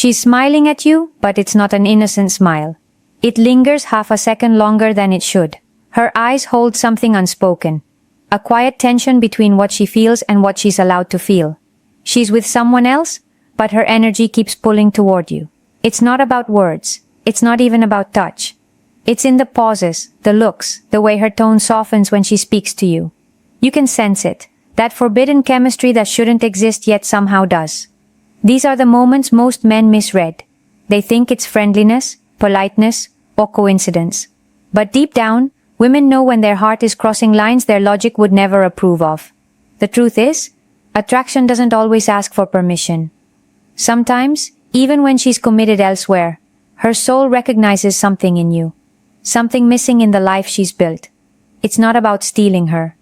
She's smiling at you, but it's not an innocent smile. It lingers half a second longer than it should. Her eyes hold something unspoken. A quiet tension between what she feels and what she's allowed to feel. She's with someone else, but her energy keeps pulling toward you. It's not about words. It's not even about touch. It's in the pauses, the looks, the way her tone softens when she speaks to you. You can sense it. That forbidden chemistry that shouldn't exist yet somehow does. These are the moments most men misread. They think it's friendliness, politeness, or coincidence. But deep down, women know when their heart is crossing lines their logic would never approve of. The truth is, attraction doesn't always ask for permission. Sometimes, even when she's committed elsewhere, her soul recognizes something in you. Something missing in the life she's built. It's not about stealing her.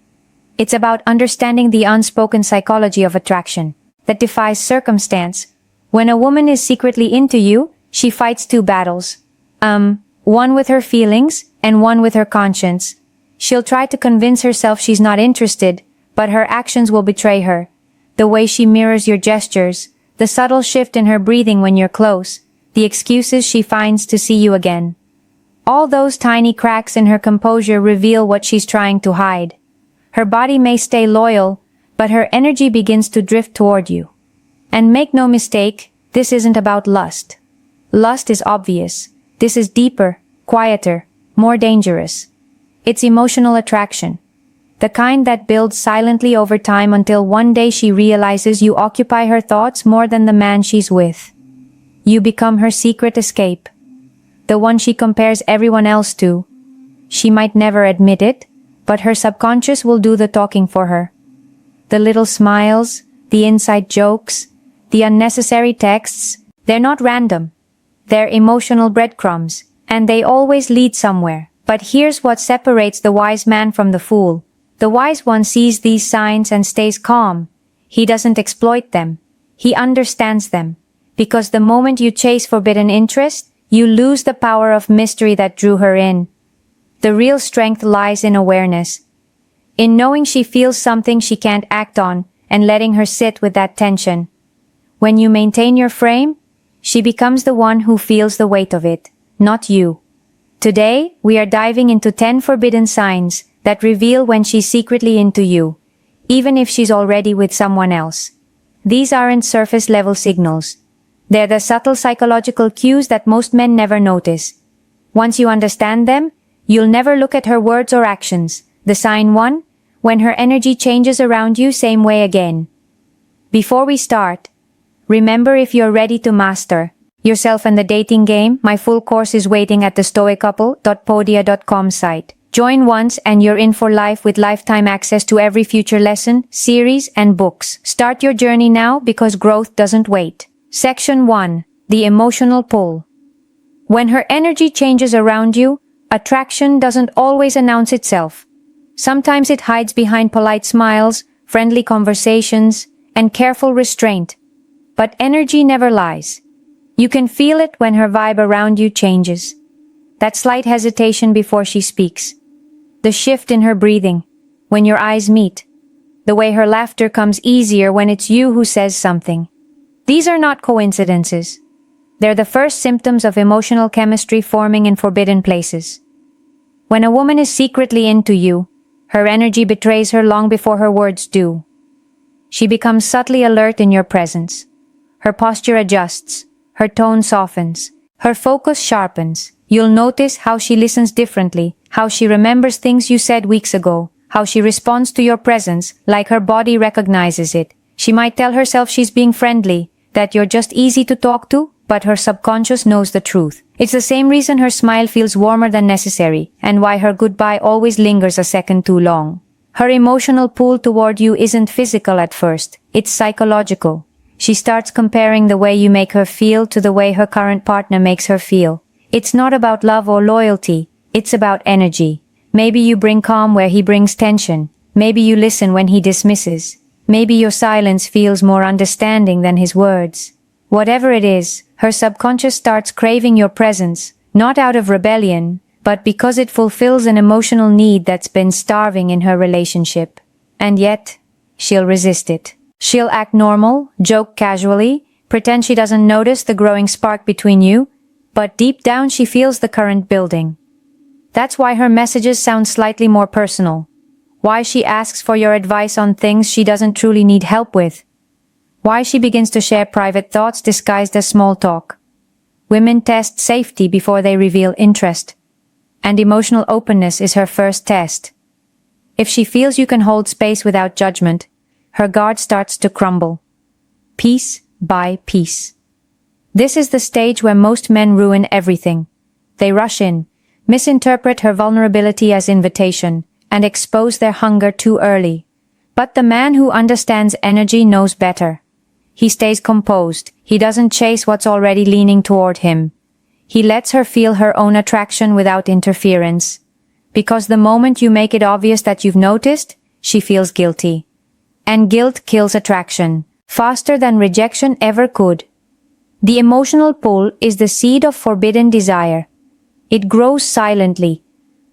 It's about understanding the unspoken psychology of attraction that defies circumstance. When a woman is secretly into you, she fights two battles. One with her feelings and one with her conscience. She'll try to convince herself she's not interested, but her actions will betray her. The way she mirrors your gestures, the subtle shift in her breathing when you're close, the excuses she finds to see you again. All those tiny cracks in her composure reveal what she's trying to hide. Her body may stay loyal, but her energy begins to drift toward you. And make no mistake, this isn't about lust. Lust is obvious. This is deeper, quieter, more dangerous. It's emotional attraction. The kind that builds silently over time until one day she realizes you occupy her thoughts more than the man she's with. You become her secret escape. The one she compares everyone else to. She might never admit it, but her subconscious will do the talking for her. The little smiles, the inside jokes, the unnecessary texts, they're not random. They're emotional breadcrumbs, and they always lead somewhere. But here's what separates the wise man from the fool. The wise one sees these signs and stays calm. He doesn't exploit them. He understands them. Because the moment you chase forbidden interest, you lose the power of mystery that drew her in. The real strength lies in awareness. In knowing she feels something she can't act on, and letting her sit with that tension. When you maintain your frame, she becomes the one who feels the weight of it, not you. Today, we are diving into 10 forbidden signs that reveal when she's secretly into you, even if she's already with someone else. These aren't surface-level signals. They're the subtle psychological cues that most men never notice. Once you understand them, you'll never look at her words or actions. The sign 1, when her energy changes around you same way again. Before we start, remember, if you're ready to master yourself and the dating game, my full course is waiting at the stoicouple.podia.com site. Join once and you're in for life with lifetime access to every future lesson, series, and books. Start your journey now because growth doesn't wait. Section 1. The emotional pull. When her energy changes around you, attraction doesn't always announce itself. Sometimes it hides behind polite smiles, friendly conversations, and careful restraint. But energy never lies. You can feel it when her vibe around you changes. That slight hesitation before she speaks. The shift in her breathing, when your eyes meet. The way her laughter comes easier when it's you who says something. These are not coincidences. They're the first symptoms of emotional chemistry forming in forbidden places. When a woman is secretly into you, her energy betrays her long before her words do. She becomes subtly alert in your presence. Her posture adjusts, her tone softens, her focus sharpens. You'll notice how she listens differently, how she remembers things you said weeks ago, how she responds to your presence, like her body recognizes it. She might tell herself she's being friendly, that you're just easy to talk to, but her subconscious knows the truth. It's the same reason her smile feels warmer than necessary, and why her goodbye always lingers a second too long. Her emotional pull toward you isn't physical at first, it's psychological. She starts comparing the way you make her feel to the way her current partner makes her feel. It's not about love or loyalty, it's about energy. Maybe you bring calm where he brings tension. Maybe you listen when he dismisses. Maybe your silence feels more understanding than his words. Whatever it is, her subconscious starts craving your presence, not out of rebellion, but because it fulfills an emotional need that's been starving in her relationship. And yet, she'll resist it. She'll act normal, joke casually, Pretend she doesn't notice the growing spark between you, but deep down she feels the current building. That's why her messages sound slightly more personal. Why she asks for your advice on things she doesn't truly need help with. Why she begins to share private thoughts disguised as small talk. Women test safety before they reveal interest. And emotional openness is her first test. If she feels you can hold space without judgment, her guard starts to crumble. Piece by piece. This is the stage where most men ruin everything. They rush in, misinterpret her vulnerability as invitation, and expose their hunger too early. But the man who understands energy knows better. He stays composed. He doesn't chase what's already leaning toward him. He lets her feel her own attraction without interference. Because the moment you make it obvious that you've noticed, she feels guilty. And guilt kills attraction, faster than rejection ever could. The emotional pull is the seed of forbidden desire. It grows silently.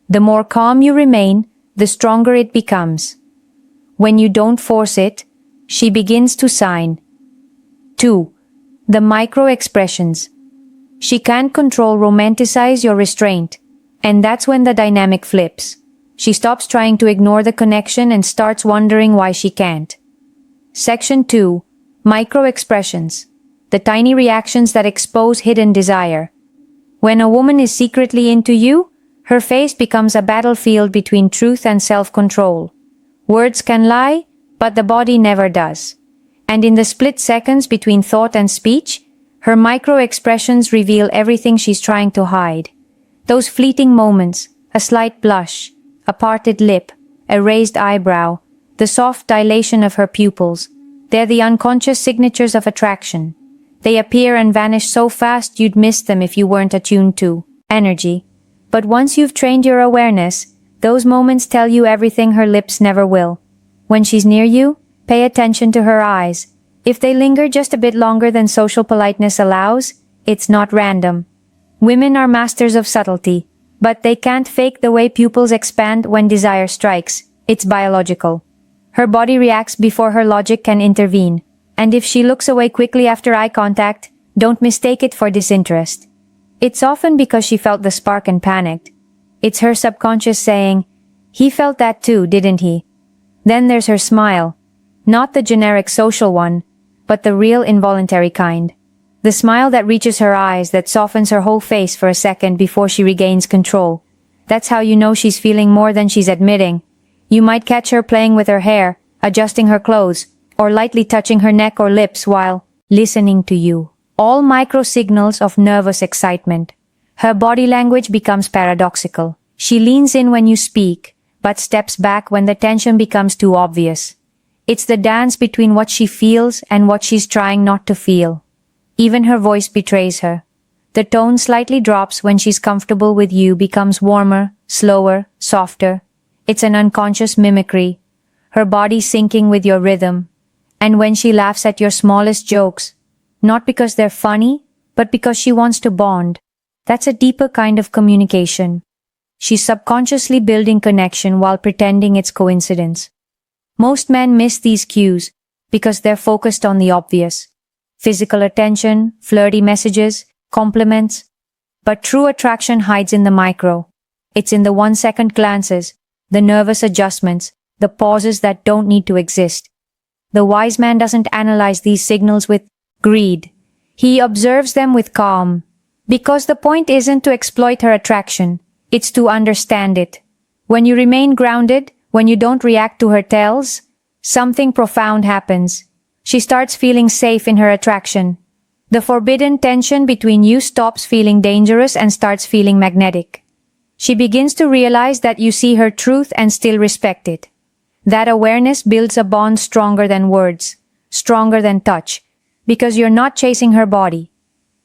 The more calm you remain, the stronger it becomes. When you don't force it, she begins to sign. 2. The micro-expressions. She can't control, romanticize your restraint. And that's when the dynamic flips. She stops trying to ignore the connection and starts wondering why she can't. Section 2. Micro-expressions. The tiny reactions that expose hidden desire. When a woman is secretly into you, her face becomes a battlefield between truth and self-control. Words can lie, but the body never does. And in the split seconds between thought and speech, her micro-expressions reveal everything she's trying to hide. Those fleeting moments, a slight blush, a parted lip, a raised eyebrow, the soft dilation of her pupils, they're the unconscious signatures of attraction. They appear and vanish so fast you'd miss them if you weren't attuned to energy. But once you've trained your awareness, those moments tell you everything her lips never will. When she's near you, pay attention to her eyes. If they linger just a bit longer than social politeness allows, it's not random. Women are masters of subtlety, but they can't fake the way pupils expand when desire strikes. It's biological. Her body reacts before her logic can intervene. And if she looks away quickly after eye contact, don't mistake it for disinterest. It's often because she felt the spark and panicked. It's her subconscious saying, "He felt that too, didn't he?" Then there's her smile. Not the generic social one, but the real involuntary kind. The smile that reaches her eyes, that softens her whole face for a second before she regains control. That's how you know she's feeling more than she's admitting. You might catch her playing with her hair, adjusting her clothes, or lightly touching her neck or lips while listening to you. All micro-signals of nervous excitement. Her body language becomes paradoxical. She leans in when you speak, but steps back when the tension becomes too obvious. It's the dance between what she feels and what she's trying not to feel. Even her voice betrays her. The tone slightly drops when she's comfortable with you, becomes warmer, slower, softer. It's an unconscious mimicry. Her body syncing with your rhythm. And when she laughs at your smallest jokes, not because they're funny, but because she wants to bond, that's a deeper kind of communication. She's subconsciously building connection while pretending it's coincidence. Most men miss these cues because they're focused on the obvious. Physical attention, flirty messages, compliments. But true attraction hides in the micro. It's in the 1-second glances, the nervous adjustments, the pauses that don't need to exist. The wise man doesn't analyze these signals with greed. He observes them with calm. Because the point isn't to exploit her attraction, it's to understand it. When you remain grounded, when you don't react to her tells, something profound happens. She starts feeling safe in her attraction. The forbidden tension between you stops feeling dangerous and starts feeling magnetic. She begins to realize that you see her truth and still respect it. That awareness builds a bond stronger than words, stronger than touch, because you're not chasing her body.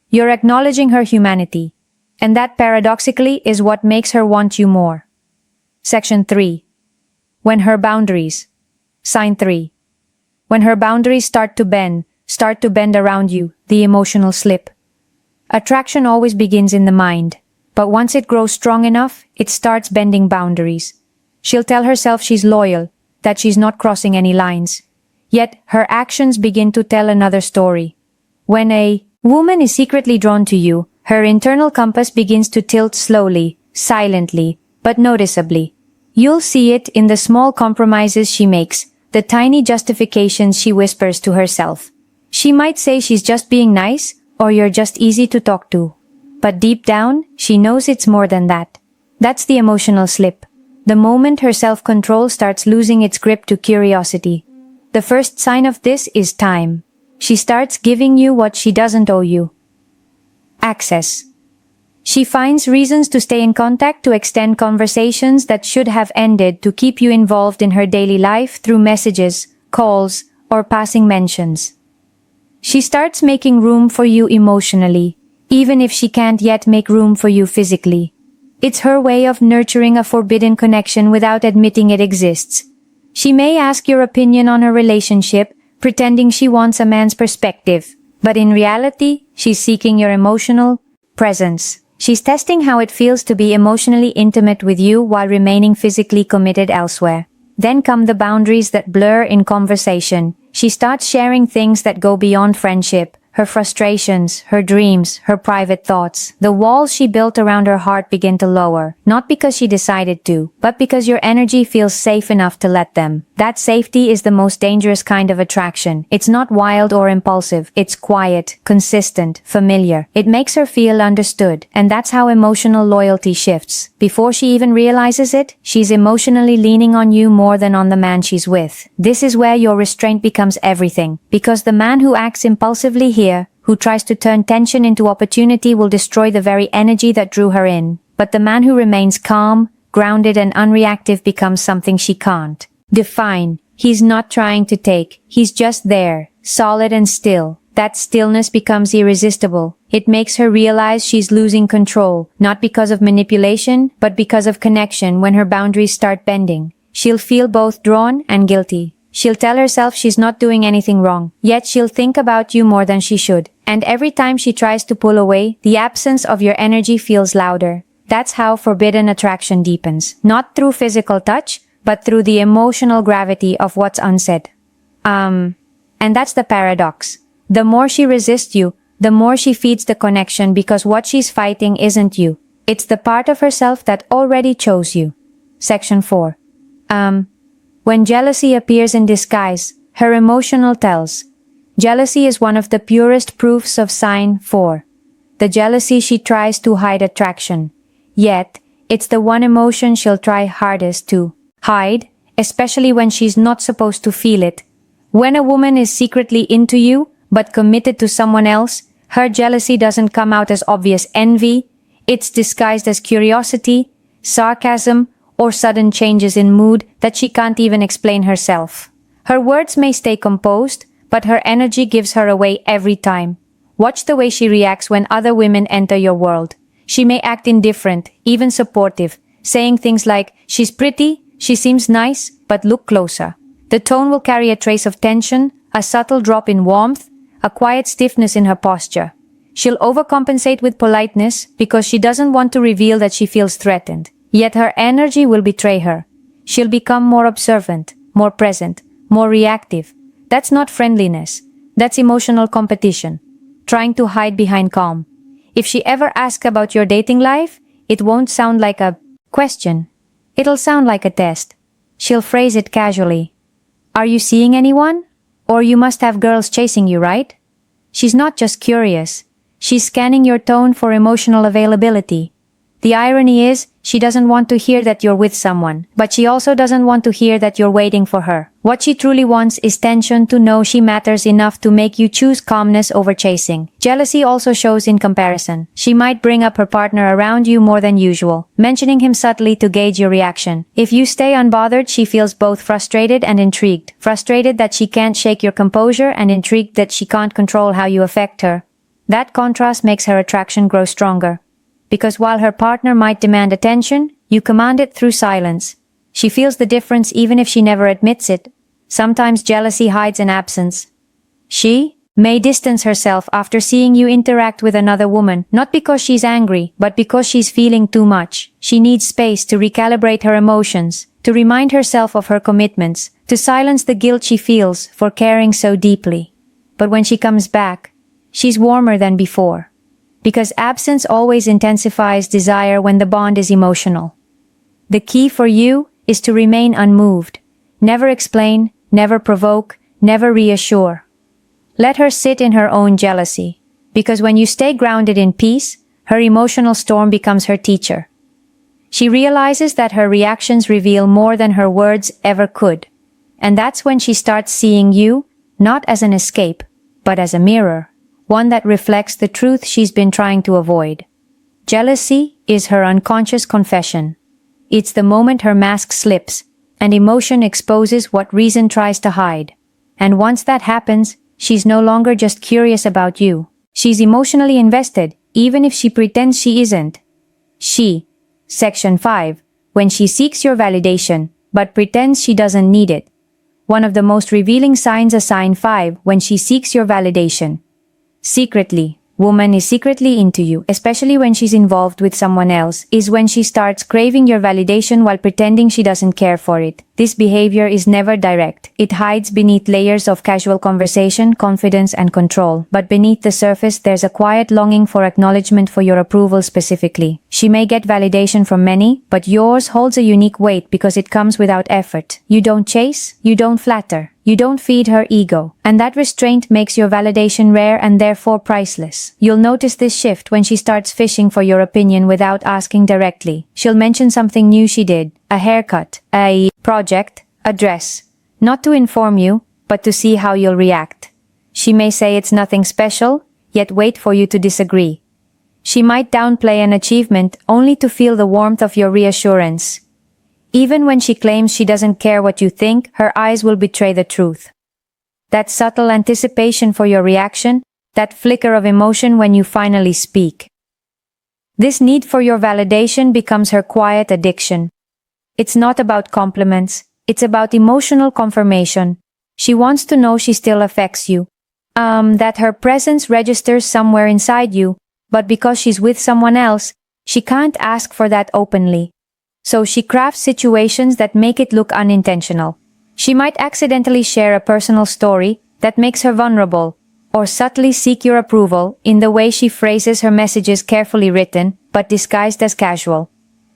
You're acknowledging her humanity, and that paradoxically is what makes her want you more. Section 3. When her boundaries. Sign 3. When her boundaries start to bend around you, the emotional slip. Attraction always begins in the mind, but once it grows strong enough, it starts bending boundaries. She'll tell herself she's loyal, that she's not crossing any lines. Yet her actions begin to tell another story. When a woman is secretly drawn to you, her internal compass begins to tilt slowly, silently, but noticeably. You'll see it in the small compromises she makes, the tiny justifications she whispers to herself. She might say she's just being nice, or you're just easy to talk to. But deep down, she knows it's more than that. That's the emotional slip. The moment her self-control starts losing its grip to curiosity. The first sign of this is time. She starts giving you what she doesn't owe you. Access. She finds reasons to stay in contact, to extend conversations that should have ended, to keep you involved in her daily life through messages, calls, or passing mentions. She starts making room for you emotionally, even if she can't yet make room for you physically. It's her way of nurturing a forbidden connection without admitting it exists. She may ask your opinion on her relationship, pretending she wants a man's perspective, but in reality, she's seeking your emotional presence. She's testing how it feels to be emotionally intimate with you while remaining physically committed elsewhere. Then come the boundaries that blur in conversation. She starts sharing things that go beyond friendship. Her frustrations, her dreams, her private thoughts. The walls she built around her heart begin to lower, not because she decided to, but because your energy feels safe enough to let them. That safety is the most dangerous kind of attraction. It's not wild or impulsive. It's quiet, consistent, familiar. It makes her feel understood, and that's how emotional loyalty shifts. Before she even realizes it, she's emotionally leaning on you more than on the man she's with. This is where your restraint becomes everything, because the man who acts impulsively here, who tries to turn tension into opportunity, will destroy the very energy that drew her in. But the man who remains calm, grounded and unreactive becomes something she can't define. He's not trying to take, he's just there, solid and still. That stillness becomes irresistible. It makes her realize she's losing control, not because of manipulation, but because of connection. When her boundaries start bending, she'll feel both drawn and guilty. She'll tell herself she's not doing anything wrong, yet she'll think about you more than she should. And every time she tries to pull away, the absence of your energy feels louder. That's how forbidden attraction deepens. Not through physical touch, but through the emotional gravity of what's unsaid. And that's the paradox. The more she resists you, the more she feeds the connection, because what she's fighting isn't you. It's the part of herself that already chose you. Section 4. When jealousy appears in disguise, her emotional tells. Jealousy is one of the purest proofs of sign 4. The jealousy she tries to hide attraction. Yet, it's the one emotion she'll try hardest to hide, especially when she's not supposed to feel it. When a woman is secretly into you, but committed to someone else, her jealousy doesn't come out as obvious envy. It's disguised as curiosity, sarcasm, or sudden changes in mood that she can't even explain herself. Her words may stay composed, but her energy gives her away every time. Watch the way she reacts when other women enter your world. She may act indifferent, even supportive, saying things like, "She's pretty, she seems nice, but look closer." The tone will carry a trace of tension, a subtle drop in warmth, a quiet stiffness in her posture. She'll overcompensate with politeness because she doesn't want to reveal that she feels threatened. Yet her energy will betray her. She'll become more observant, more present, more reactive. That's not friendliness. That's emotional competition, trying to hide behind calm. If she ever asks about your dating life, it won't sound like a question. It'll sound like a test. She'll phrase it casually. "Are you seeing anyone? Or you must have girls chasing you, right?" She's not just curious. She's scanning your tone for emotional availability. The irony is, she doesn't want to hear that you're with someone, but she also doesn't want to hear that you're waiting for her. What she truly wants is tension, to know she matters enough to make you choose calmness over chasing. Jealousy also shows in comparison. She might bring up her partner around you more than usual, mentioning him subtly to gauge your reaction. If you stay unbothered, she feels both frustrated and intrigued. Frustrated that she can't shake your composure, and intrigued that she can't control how you affect her. That contrast makes her attraction grow stronger. Because while her partner might demand attention, you command it through silence. She feels the difference even if she never admits it. Sometimes jealousy hides in absence. She may distance herself after seeing you interact with another woman, not because she's angry, but because she's feeling too much. She needs space to recalibrate her emotions, to remind herself of her commitments, to silence the guilt she feels for caring so deeply. But when she comes back, she's warmer than before. Because absence always intensifies desire when the bond is emotional. The key for you is to remain unmoved. Never explain, never provoke, never reassure. Let her sit in her own jealousy. Because when you stay grounded in peace, her emotional storm becomes her teacher. She realizes that her reactions reveal more than her words ever could. And that's when she starts seeing you, not as an escape, but as a mirror, one that reflects the truth she's been trying to avoid. Jealousy is her unconscious confession. It's the moment her mask slips, and emotion exposes what reason tries to hide. And once that happens, she's no longer just curious about you. She's emotionally invested, even if she pretends she isn't. Section 5. When she seeks your validation, but pretends she doesn't need it. One of the most revealing signs of sign 5 when she seeks your validation. Secretly, woman is secretly into you, especially when she's involved with someone else, is when she starts craving your validation while pretending she doesn't care for it. This behavior is never direct. It hides beneath layers of casual conversation, confidence, and control. But beneath the surface, there's a quiet longing for acknowledgement, for your approval specifically. She may get validation from many, but yours holds a unique weight because it comes without effort. You don't chase, you don't flatter. You don't feed her ego, and that restraint makes your validation rare and therefore priceless. You'll notice this shift when she starts fishing for your opinion without asking directly. She'll mention something new she did, a haircut, a project, a dress, not to inform you, but to see how you'll react. She may say it's nothing special, yet wait for you to disagree. She might downplay an achievement only to feel the warmth of your reassurance. Even when she claims she doesn't care what you think, her eyes will betray the truth. That subtle anticipation for your reaction, that flicker of emotion when you finally speak. This need for your validation becomes her quiet addiction. It's not about compliments, it's about emotional confirmation. She wants to know she still affects you. That her presence registers somewhere inside you, but because she's with someone else, she can't ask for that openly. So she crafts situations that make it look unintentional. She might accidentally share a personal story that makes her vulnerable, or subtly seek your approval in the way she phrases her messages, carefully written, but disguised as casual.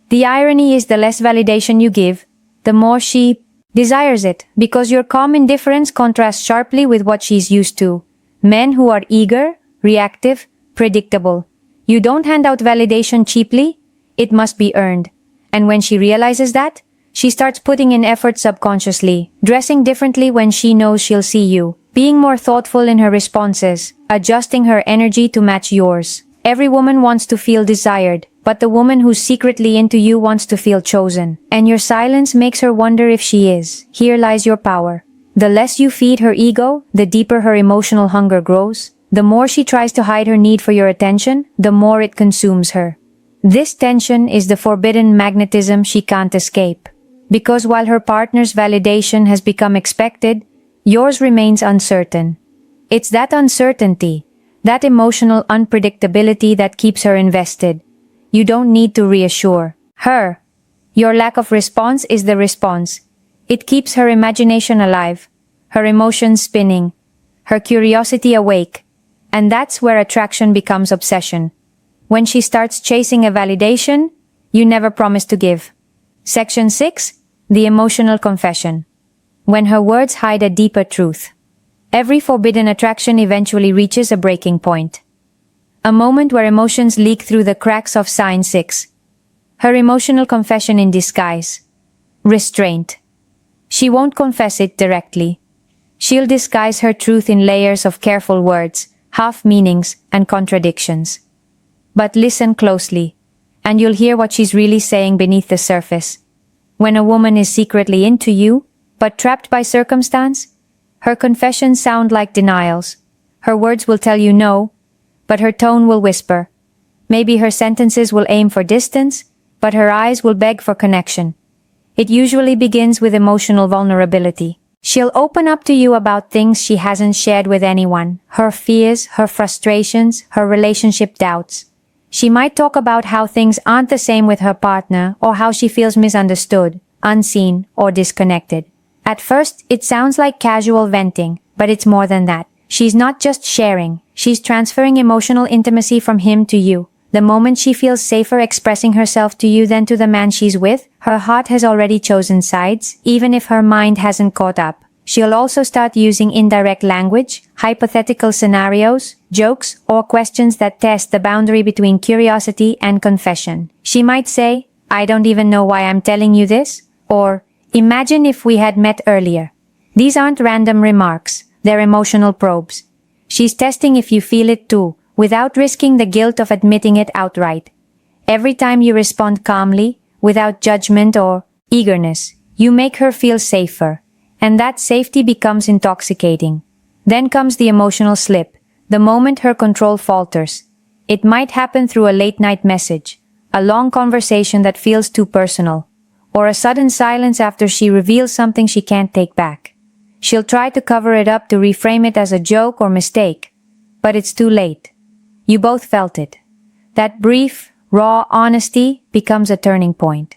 The irony is the less validation you give, the more she desires it, because your calm indifference contrasts sharply with what she's used to. Men who are eager, reactive, predictable. You don't hand out validation cheaply, it must be earned. And when she realizes that, she starts putting in effort subconsciously, dressing differently when she knows she'll see you, being more thoughtful in her responses, adjusting her energy to match yours. Every woman wants to feel desired, but the woman who's secretly into you wants to feel chosen. And your silence makes her wonder if she is. Here lies your power. The less you feed her ego, the deeper her emotional hunger grows. The more she tries to hide her need for your attention, the more it consumes her. This tension is the forbidden magnetism she can't escape. Because while her partner's validation has become expected, yours remains uncertain. It's that uncertainty, that emotional unpredictability that keeps her invested. You don't need to reassure her. Your lack of response is the response. It keeps her imagination alive, her emotions spinning, her curiosity awake. And that's where attraction becomes obsession. When she starts chasing a validation you never promised to give. Section 6. The emotional confession. When her words hide a deeper truth. Every forbidden attraction eventually reaches a breaking point. A moment where emotions leak through the cracks of sign 6. Her emotional confession in disguise. Restraint. She won't confess it directly. She'll disguise her truth in layers of careful words, half-meanings, and contradictions. But listen closely, and you'll hear what she's really saying beneath the surface. When a woman is secretly into you, but trapped by circumstance, her confessions sound like denials. Her words will tell you no, but her tone will whisper. Maybe her sentences will aim for distance, but her eyes will beg for connection. It usually begins with emotional vulnerability. She'll open up to you about things she hasn't shared with anyone, her fears, her frustrations, her relationship doubts. She might talk about how things aren't the same with her partner or how she feels misunderstood, unseen, or disconnected. At first, it sounds like casual venting, but it's more than that. She's not just sharing, she's transferring emotional intimacy from him to you. The moment she feels safer expressing herself to you than to the man she's with, her heart has already chosen sides, even if her mind hasn't caught up. She'll also start using indirect language, hypothetical scenarios, jokes, or questions that test the boundary between curiosity and confession. She might say, "I don't even know why I'm telling you this," or "Imagine if we had met earlier." These aren't random remarks, they're emotional probes. She's testing if you feel it too, without risking the guilt of admitting it outright. Every time you respond calmly, without judgment or eagerness, you make her feel safer, and that safety becomes intoxicating. Then comes the emotional slip, the moment her control falters. It might happen through a late-night message, a long conversation that feels too personal, or a sudden silence after she reveals something she can't take back. She'll try to cover it up to reframe it as a joke or mistake, but it's too late. You both felt it. That brief, raw honesty becomes a turning point.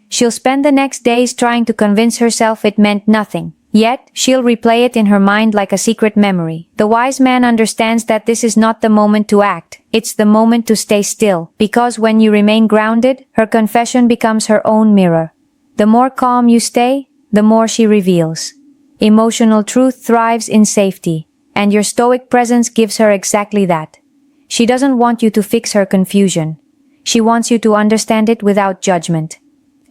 She'll spend the next days trying to convince herself it meant nothing. Yet, she'll replay it in her mind like a secret memory. The wise man understands that this is not the moment to act. It's the moment to stay still, because when you remain grounded, her confession becomes her own mirror. The more calm you stay, the more she reveals. Emotional truth thrives in safety, and your stoic presence gives her exactly that. She doesn't want you to fix her confusion. She wants you to understand it without judgment.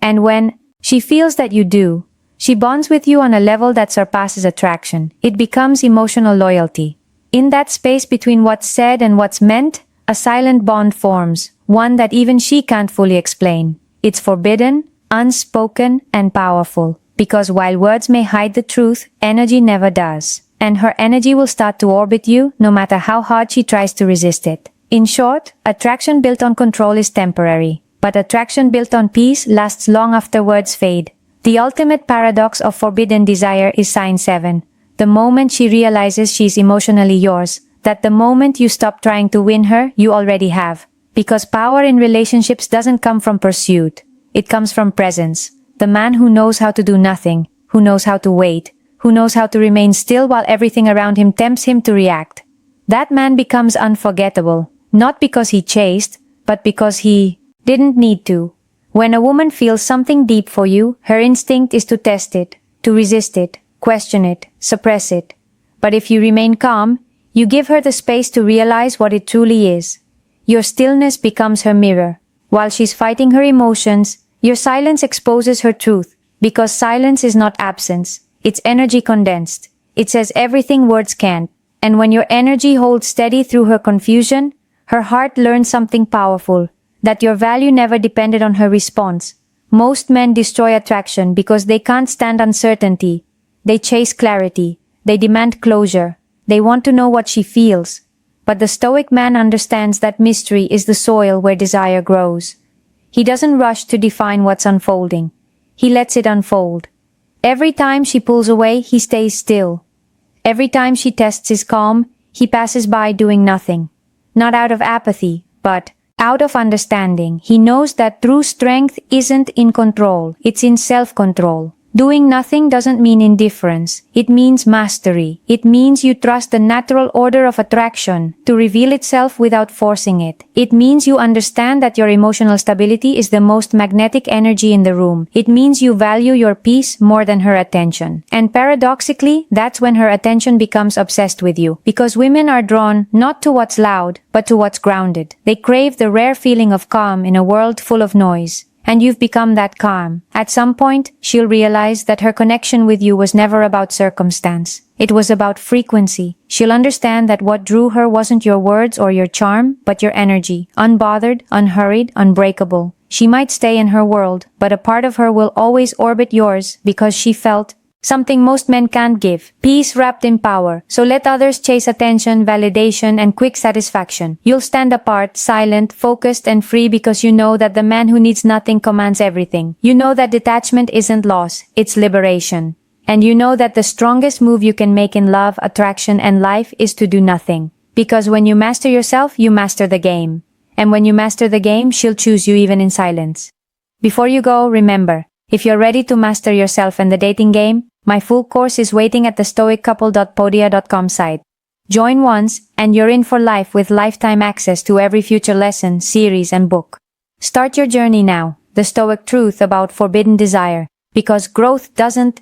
And when she feels that you do, she bonds with you on a level that surpasses attraction. It becomes emotional loyalty. In that space between what's said and what's meant, a silent bond forms, one that even she can't fully explain. It's forbidden, unspoken, and powerful. Because while words may hide the truth, energy never does. And her energy will start to orbit you, no matter how hard she tries to resist it. In short, attraction built on control is temporary. But attraction built on peace lasts long after words fade. The ultimate paradox of forbidden desire is sign 7. The moment she realizes she's emotionally yours, that the moment you stop trying to win her, you already have. Because power in relationships doesn't come from pursuit. It comes from presence. The man who knows how to do nothing, who knows how to wait, who knows how to remain still while everything around him tempts him to react. That man becomes unforgettable, not because he chased, but because he didn't need to. When a woman feels something deep for you, her instinct is to test it, to resist it, question it, suppress it. But if you remain calm, you give her the space to realize what it truly is. Your stillness becomes her mirror. While she's fighting her emotions, your silence exposes her truth, because silence is not absence, it's energy condensed. It says everything words can't. And when your energy holds steady through her confusion, her heart learns something powerful, that your value never depended on her response. Most men destroy attraction because they can't stand uncertainty. They chase clarity. They demand closure. They want to know what she feels. But the stoic man understands that mystery is the soil where desire grows. He doesn't rush to define what's unfolding. He lets it unfold. Every time she pulls away, he stays still. Every time she tests his calm, he passes by doing nothing. Not out of apathy, but out of understanding. He knows that true strength isn't in control, it's in self-control. Doing nothing doesn't mean indifference. It means mastery. It means you trust the natural order of attraction to reveal itself without forcing it. It means you understand that your emotional stability is the most magnetic energy in the room. It means you value your peace more than her attention. And paradoxically, that's when her attention becomes obsessed with you. Because women are drawn not to what's loud, but to what's grounded. They crave the rare feeling of calm in a world full of noise. And you've become that calm. At some point, she'll realize that her connection with you was never about circumstance. It was about frequency. She'll understand that what drew her wasn't your words or your charm, but your energy. Unbothered, unhurried, unbreakable. She might stay in her world, but a part of her will always orbit yours because she felt something most men can't give. Peace wrapped in power. So let others chase attention, validation, and quick satisfaction. You'll stand apart, silent, focused, and free because you know that the man who needs nothing commands everything. You know that detachment isn't loss, it's liberation. And you know that the strongest move you can make in love, attraction, and life is to do nothing. Because when you master yourself, you master the game. And when you master the game, she'll choose you even in silence. Before you go, remember, if you're ready to master yourself and the dating game, my full course is waiting at the stoiccouple.podia.com site. Join once, and you're in for life with lifetime access to every future lesson, series, and book. Start your journey now, the Stoic truth about forbidden desire, because growth doesn't